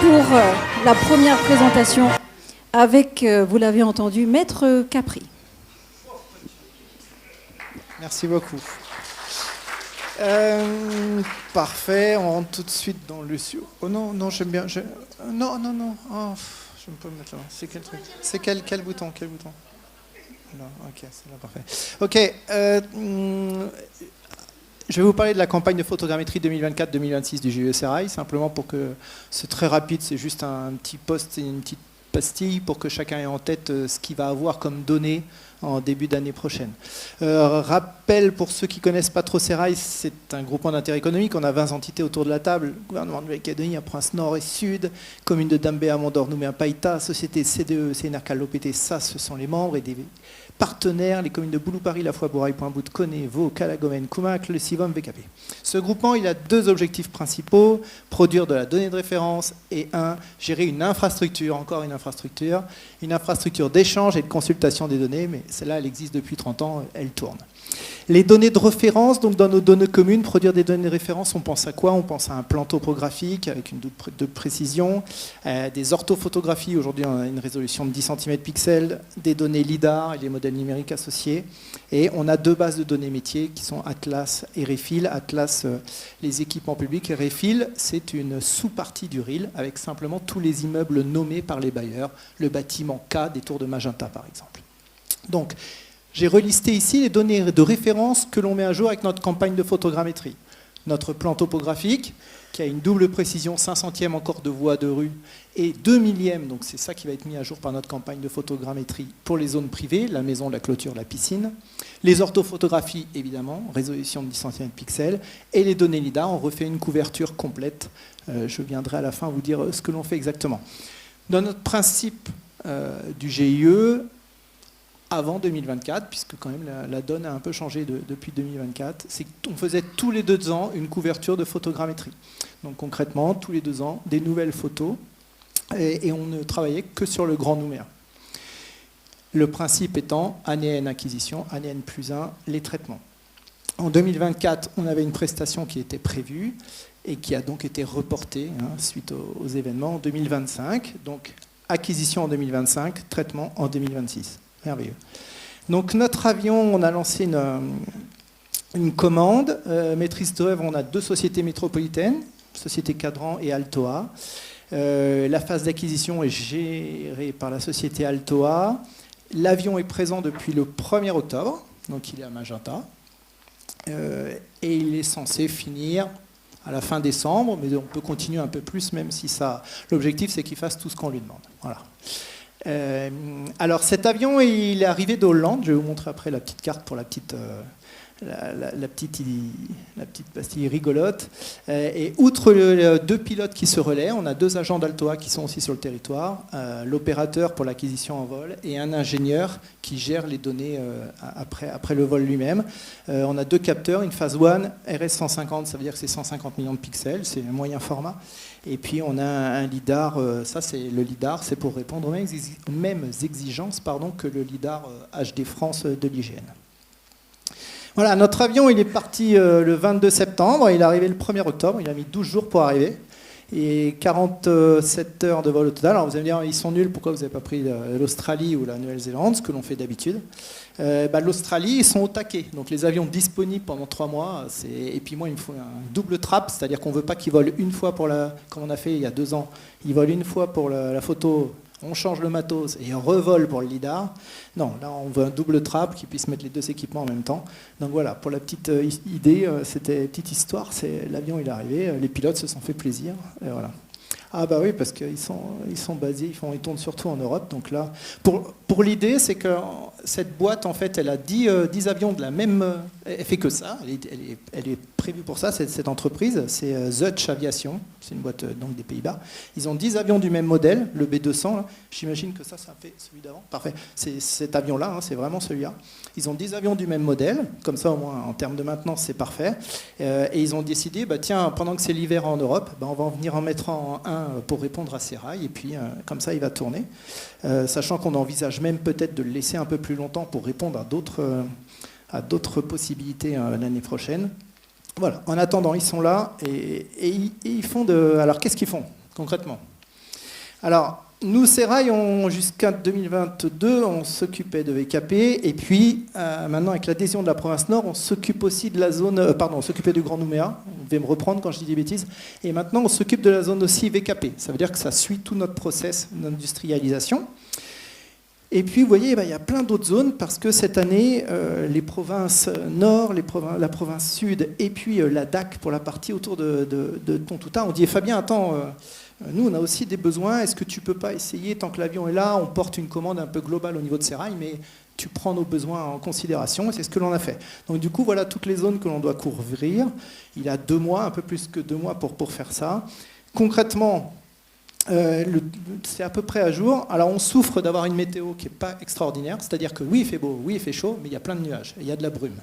pour la première présentation avec, vous l'avez entendu, Maître Capri. Merci beaucoup. Parfait, on rentre tout de suite dans le... Oh non, non, j'aime bien... Non, non, non. Oh, je ne peux pas me mettre là. C'est quel truc? C'est quel bouton? Quel bouton? Non, ok, c'est là, parfait. Ok, je vais vous parler de la campagne de photogrammétrie 2024-2026 du GESRI, simplement pour que... C'est très rapide, c'est juste un petit post et une petite pastille pour que chacun ait en tête ce qu'il va avoir comme données en début d'année prochaine. Rappel pour ceux qui ne connaissent pas trop CERAI, c'est un groupement d'intérêt économique. On a 20 entités autour de la table. Gouvernement de Nouvelle-Calédonie, à Prince Nord et Sud, commune de Dambé, Amondor, Nouméa, Païta, société CDE, CNRK, l'OPT, ça ce sont les membres et des partenaires, les communes de Boulou-Paris, La Foix-Bourail, Pointe-Bout, Koné, Vaud, Calagomène, Koumac, le CIVOM, VKP. Ce groupement, il a deux objectifs principaux, produire de la donnée de référence et gérer une infrastructure, encore une infrastructure d'échange et de consultation des données, mais celle-là, elle existe depuis 30 ans, elle tourne. Les données de référence, donc dans nos données communes, produire des données de référence, on pense à quoi? On pense à un plan topographique avec une de précision, des orthophotographies, aujourd'hui on a une résolution de 10 cm pixels, des données LIDAR et les modèles numériques associés, et on a deux bases de données métiers qui sont Atlas et REFIL. Atlas, les équipements publics, et REFIL, c'est une sous-partie du RIL, avec simplement tous les immeubles nommés par les bailleurs, le bâtiment K des Tours de Magenta par exemple. Donc, j'ai relisté ici les données de référence que l'on met à jour avec notre campagne de photogrammétrie. Notre plan topographique, qui a une double précision, 500e encore de voies de rue, et 2 millième, donc c'est ça qui va être mis à jour par notre campagne de photogrammétrie pour les zones privées, la maison, la clôture, la piscine. Les orthophotographies, évidemment, résolution de 10 cm pixels, et les données LIDAR, on refait une couverture complète. Je viendrai à la fin vous dire ce que l'on fait exactement. Dans notre principe du GIE, avant 2024, puisque quand même la donne a un peu changé depuis 2024, c'est qu'on faisait tous les 2 ans une couverture de photogrammétrie. Donc concrètement, tous les 2 ans, des nouvelles photos, et on ne travaillait que sur le grand Nouméa. Le principe étant, année N acquisition, année N+1, les traitements. En 2024, on avait une prestation qui était prévue, et qui a donc été reportée suite aux événements en 2025. Donc acquisition en 2025, traitement en 2026. Merveilleux. Donc notre avion, on a lancé une commande. Maîtrise d'œuvre, on a 2 sociétés métropolitaines, Société Cadran et Altoa. La phase d'acquisition est gérée par la société Altoa. L'avion est présent depuis le 1er octobre, donc il est à Magenta. Et il est censé finir à la fin décembre, mais on peut continuer un peu plus, même si ça... L'objectif, c'est qu'il fasse tout ce qu'on lui demande. Voilà. Alors cet avion, il est arrivé de Hollande. Je vais vous montrer après la petite carte pour la petite pastille rigolote. Et outre les 2 pilotes qui se relaient, on a 2 agents d'Altoa qui sont aussi sur le territoire, l'opérateur pour l'acquisition en vol et un ingénieur qui gère les données après le vol lui-même. On a 2 capteurs, une phase 1 RS150, ça veut dire que c'est 150 millions de pixels, c'est un moyen format. Et puis on a un LIDAR, ça c'est le LIDAR, c'est pour répondre aux mêmes exigences que le LIDAR HD France de l'IGN. Voilà, notre avion il est parti le 22 septembre, il est arrivé le 1er octobre, il a mis 12 jours pour arriver. Et 47 heures de vol au total. Alors vous allez me dire, ils sont nuls, pourquoi vous n'avez pas pris l'Australie ou la Nouvelle-Zélande, ce que l'on fait d'habitude. L'Australie, ils sont au taquet. Donc les avions disponibles pendant 3 mois. Et puis moi, il me faut un double trap, c'est-à-dire qu'on ne veut pas qu'ils volent une fois comme on a fait il y a 2 ans. Ils volent une fois pour la photo, on change le matos et on revole pour le LIDAR. Non, là on veut un double trap qui puisse mettre les 2 équipements en même temps. Donc voilà, pour la petite idée, c'était une petite histoire, l'avion il est arrivé, les pilotes se sont fait plaisir, et voilà. Ah bah oui, parce qu'ils sont basés, ils tournent surtout en Europe. Donc là, pour l'idée, c'est que cette boîte, en fait, elle a 10 avions de la même... Elle fait que ça, elle est prévue pour ça, cette entreprise. C'est Zutch Aviation, c'est une boîte donc des Pays-Bas. Ils ont 10 avions du même modèle, le B200. Là. J'imagine que ça fait celui d'avant. Parfait, c'est cet avion-là, c'est vraiment celui-là. Ils ont 10 avions du même modèle, comme ça au moins en termes de maintenance, c'est parfait. Et ils ont décidé, tiens, pendant que c'est l'hiver en Europe, on va en venir en mettre un pour répondre à ces rails, et puis comme ça il va tourner, sachant qu'on envisage même peut-être de le laisser un peu plus longtemps pour répondre à d'autres possibilités l'année prochaine. Voilà, en attendant, ils sont là, et ils font Alors qu'est-ce qu'ils font concrètement? Alors, nous, Serail, jusqu'à 2022, on s'occupait de VKP, et puis maintenant, avec l'adhésion de la province Nord, on s'occupe aussi de la zone... on s'occupait du Grand Nouméa, vous devez me reprendre quand je dis des bêtises, et maintenant, on s'occupe de la zone aussi VKP. Ça veut dire que ça suit tout notre process d'industrialisation. Et puis, vous voyez, il y a plein d'autres zones, parce que cette année, les provinces Nord, la province Sud, et puis la DAC, pour la partie autour de Tontouta, on dit, Fabien, attends... nous, on a aussi des besoins. Est-ce que tu ne peux pas essayer, tant que l'avion est là, on porte une commande un peu globale au niveau de Serail, mais tu prends nos besoins en considération, et c'est ce que l'on a fait. Donc du coup, voilà toutes les zones que l'on doit couvrir. Il y a 2 mois, un peu plus que 2 mois pour faire ça. Concrètement, c'est à peu près à jour. Alors on souffre d'avoir une météo qui n'est pas extraordinaire, c'est-à-dire que oui, il fait beau, oui, il fait chaud, mais il y a plein de nuages, et il y a de la brume.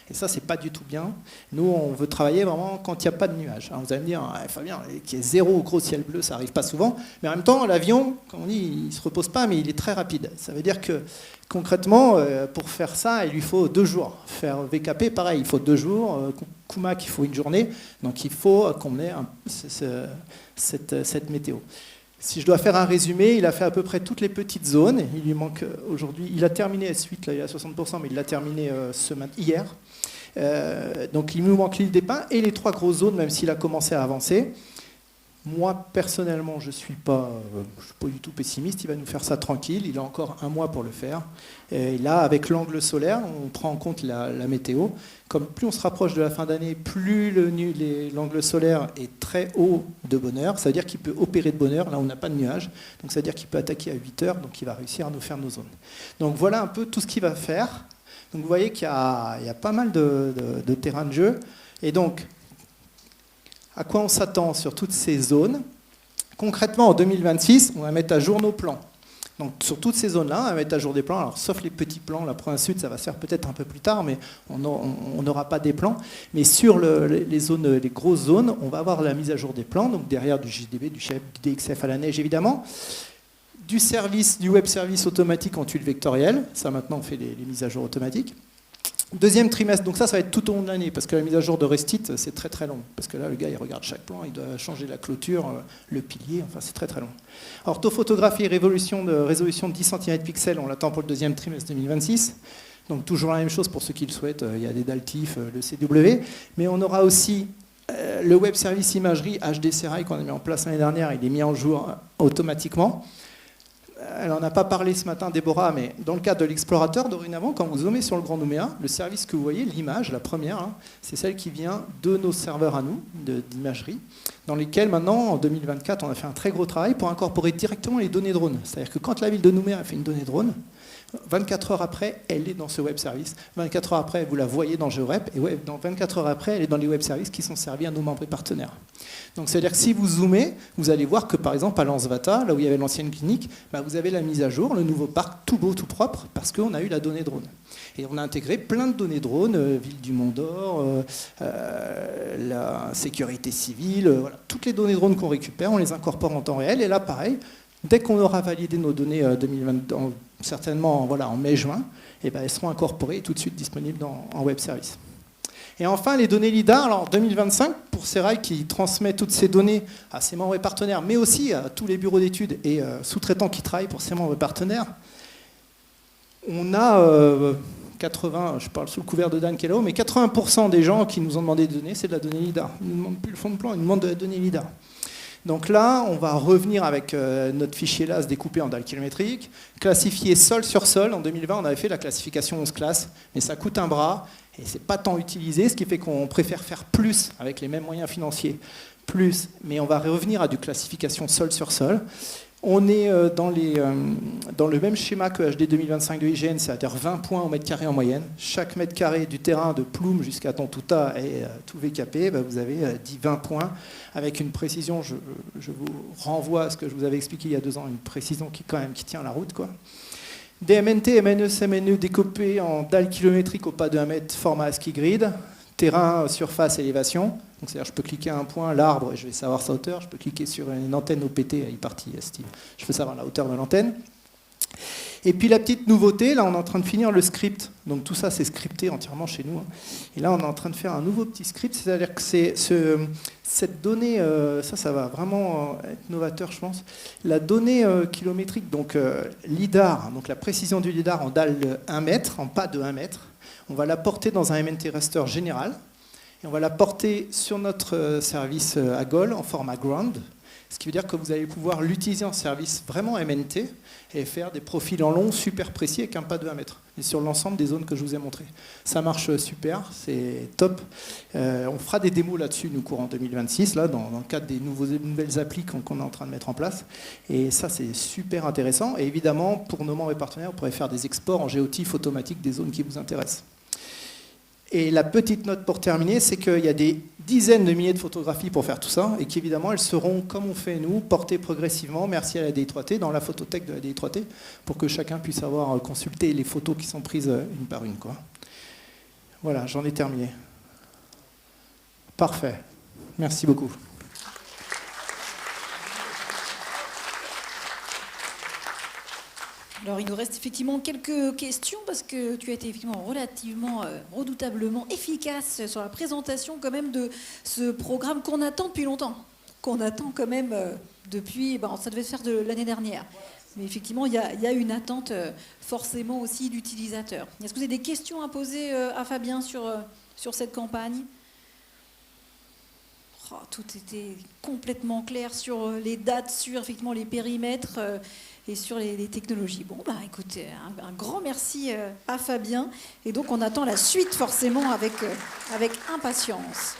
Et ça, c'est pas du tout bien. Nous, on veut travailler vraiment quand il n'y a pas de nuages. Alors vous allez me dire, Fabien, qu'il y ait 0 gros ciel bleu, ça n'arrive pas souvent, mais en même temps, l'avion, comme on dit, il ne se repose pas, mais il est très rapide. Ça veut dire que concrètement, pour faire ça, il lui faut 2 jours. Faire VKP, pareil, il faut 2 jours. Kumak, il faut 1 journée. Donc il faut qu'on ait cette météo. Si je dois faire un résumé, il a fait à peu près toutes les petites zones. Il lui manque aujourd'hui, il a terminé S8, là il est à 60%, mais il l'a terminé hier. Donc il nous manque l'île des Pins et les 3 grosses zones, même s'il a commencé à avancer. Moi, personnellement, je ne suis pas du tout pessimiste. Il va nous faire ça tranquille. Il a encore 1 mois pour le faire. Et là, avec l'angle solaire, on prend en compte la météo. Comme plus on se rapproche de la fin d'année, plus l'angle solaire est très haut de bonne heure. Ça veut dire qu'il peut opérer de bonne heure. Là, on n'a pas de nuages. Donc, ça veut dire qu'il peut attaquer à 8 heures. Donc, il va réussir à nous faire nos zones. Donc, voilà un peu tout ce qu'il va faire. Donc, vous voyez qu'il y a pas mal de terrain de jeu. Et donc, à quoi on s'attend sur toutes ces zones? Concrètement, en 2026, on va mettre à jour nos plans. Donc sur toutes ces zones-là, on va mettre à jour des plans. Alors, sauf les petits plans, la province sud, ça va se faire peut-être un peu plus tard, mais on n'aura pas des plans. Mais sur les grosses zones, on va avoir la mise à jour des plans, donc derrière du JDB, du DXF à la neige, évidemment. Du web service automatique en tuile vectorielle. Ça, maintenant, on fait les mises à jour automatiques. Deuxième trimestre, donc ça va être tout au long de l'année, parce que la mise à jour de Restit, c'est très très long. Parce que là, le gars, il regarde chaque plan, il doit changer la clôture, le pilier, enfin c'est très très long. Orthophotographie et résolution de 10 cm pixels, on l'attend pour le 2e trimestre 2026. Donc toujours la même chose pour ceux qui le souhaitent, il y a des Daltif, le CW. Mais on aura aussi le web service imagerie HD Serail qu'on a mis en place l'année dernière, il est mis en jour automatiquement. Elle n'en a pas parlé ce matin, Déborah, mais dans le cadre de l'explorateur, dorénavant, quand vous zoomez sur le Grand Nouméa, le service que vous voyez, l'image, la première, c'est celle qui vient de nos serveurs à nous, d'imagerie, dans lesquels maintenant, en 2024, on a fait un très gros travail pour incorporer directement les données drone. C'est-à-dire que quand la ville de Nouméa a fait une donnée drone, 24 heures après, elle est dans ce web service. 24 heures après, vous la voyez dans GeoRep, et dans 24 heures après, elle est dans les web services qui sont servis à nos membres et partenaires. Donc, c'est-à-dire que si vous zoomez, vous allez voir que, par exemple, à Lansvata, là où il y avait l'ancienne clinique, vous avez la mise à jour, le nouveau parc tout beau, tout propre, parce qu'on a eu la donnée drone. Et on a intégré plein de données drone, Ville du Mont-d'Or, la sécurité civile, voilà, toutes les données drone qu'on récupère, on les incorpore en temps réel, et là, pareil, dès qu'on aura validé nos données 2020, certainement en mai-juin, elles seront incorporées et tout de suite disponibles en web service. Et enfin, les données LIDAR, alors 2025, pour Serail qui transmet toutes ces données à ses membres et partenaires, mais aussi à tous les bureaux d'études et sous-traitants qui travaillent pour ses membres et partenaires, on a 80, je parle sous le couvert de Dan Kello, mais 80% des gens qui nous ont demandé des données, c'est de la donnée LIDAR. Ils ne demandent plus le fond de plan, ils demandent de la donnée LIDAR. Donc là, on va revenir avec notre fichier LAS découpé en dalles kilométriques, classifié sol sur sol. En 2020, on avait fait la classification 11 classes, mais ça coûte un bras et c'est pas tant utilisé, ce qui fait qu'on préfère faire plus avec les mêmes moyens financiers. Plus, mais on va revenir à du classification sol sur sol. On est dans le même schéma que HD 2025 de IGN, c'est-à-dire 20 points au mètre carré en moyenne. Chaque mètre carré du terrain de Ploum jusqu'à Tontouta et tout VKP, vous avez dit 20 points avec une précision, je vous renvoie à ce que je vous avais expliqué il y a 2 ans, une précision qui tient la route, quoi. Des MNT, MNE, CMNE découpés en dalles kilométriques au pas de 1 mètre, format ASCII grid, terrain, surface, élévation. Donc c'est-à-dire je peux cliquer à un point, l'arbre, et je vais savoir sa hauteur. Je peux cliquer sur une antenne OPT, il est parti, Steve. Je peux savoir la hauteur de l'antenne. Et puis la petite nouveauté, là on est en train de finir le script. Donc tout ça c'est scripté entièrement chez nous. Et là on est en train de faire un nouveau petit script, c'est-à-dire que cette donnée, ça va vraiment être novateur je pense. La donnée kilométrique, donc LIDAR, donc la précision du LIDAR en dalle de 1 mètre, en pas de 1 mètre, on va la porter dans un MNT raster général. Et on va la porter sur notre service AGOL en format ground. Ce qui veut dire que vous allez pouvoir l'utiliser en service vraiment MNT et faire des profils en long super précis avec un pas de 1 mètre. Et sur l'ensemble des zones que je vous ai montrées. Ça marche super, c'est top. On fera des démos là-dessus, nous, courant 2026, là, dans le cadre des nouvelles applis qu'on est en train de mettre en place. Et ça, c'est super intéressant. Et évidemment, pour nos membres et partenaires, vous pourrez faire des exports en géotiff automatique des zones qui vous intéressent. Et la petite note pour terminer, c'est qu'il y a des dizaines de milliers de photographies pour faire tout ça, et qu'évidemment, elles seront, comme on fait nous, portées progressivement, merci à la DI3T, dans la photothèque de la DI3T, pour que chacun puisse avoir consulté les photos qui sont prises une par une, quoi. Voilà, j'en ai terminé. Parfait. Merci beaucoup. Alors, il nous reste effectivement quelques questions parce que tu as été effectivement relativement, redoutablement efficace sur la présentation quand même de ce programme qu'on attend depuis longtemps, qu'on attend quand même depuis, ça devait se faire de l'année dernière. Mais effectivement, il y a une attente forcément aussi d'utilisateurs. Est-ce que vous avez des questions à poser à Fabien sur cette campagne ? Tout était complètement clair sur les dates, sur effectivement les périmètres et sur les technologies. Bon, écoutez, un grand merci à Fabien. Et donc, on attend la suite forcément avec impatience.